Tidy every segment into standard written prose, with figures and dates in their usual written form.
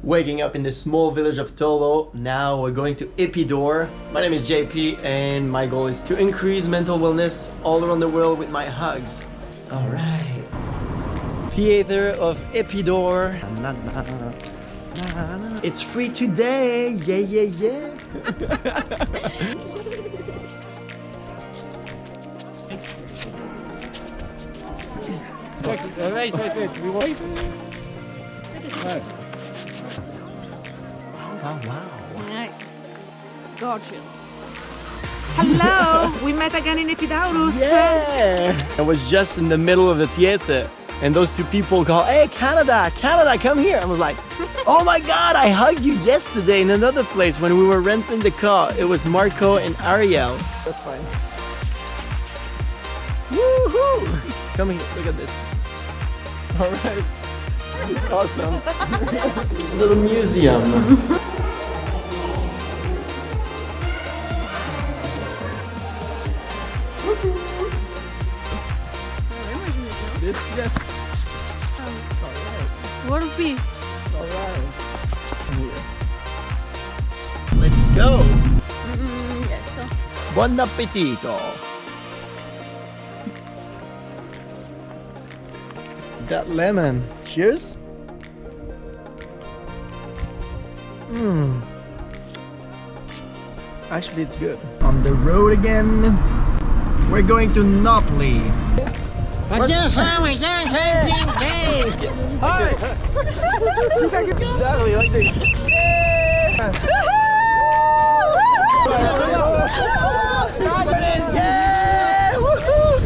Waking up in the small village of Tolo. Now we're going to Epidaurus. My name is JP and my goal is to increase mental wellness all around the world with my hugs. Alright. Theater of Epidaurus. It's free today. Yeah, yeah, yeah. Wait. We wait. Oh, wow. Gorgeous. Hello! We met again in Epidaurus. Yeah! I was just in the middle of the theater and those two people called, "Hey, Canada, come here." I was like, oh my god, I hugged you yesterday in another place when we were renting the car. It was Marco and Ariel. That's fine. Woohoo! Come here, look at this. Alright. It's awesome. Little museum. It's just What would be? alright. Let's go. Yes. Buon appetito. That lemon. Cheers. Actually, it's good. On the road again. We're going to Nafplio. Exactly like this. Yeah! Woohoo!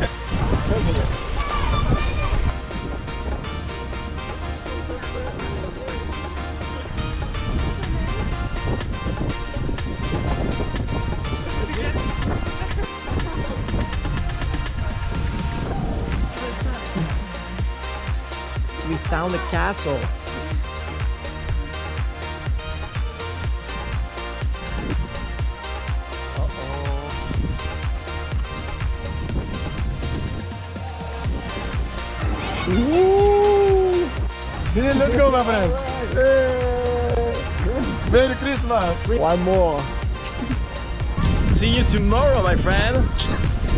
We found a castle. Woo! Let's go, my friend. Merry Christmas. One more. See you tomorrow, my friend.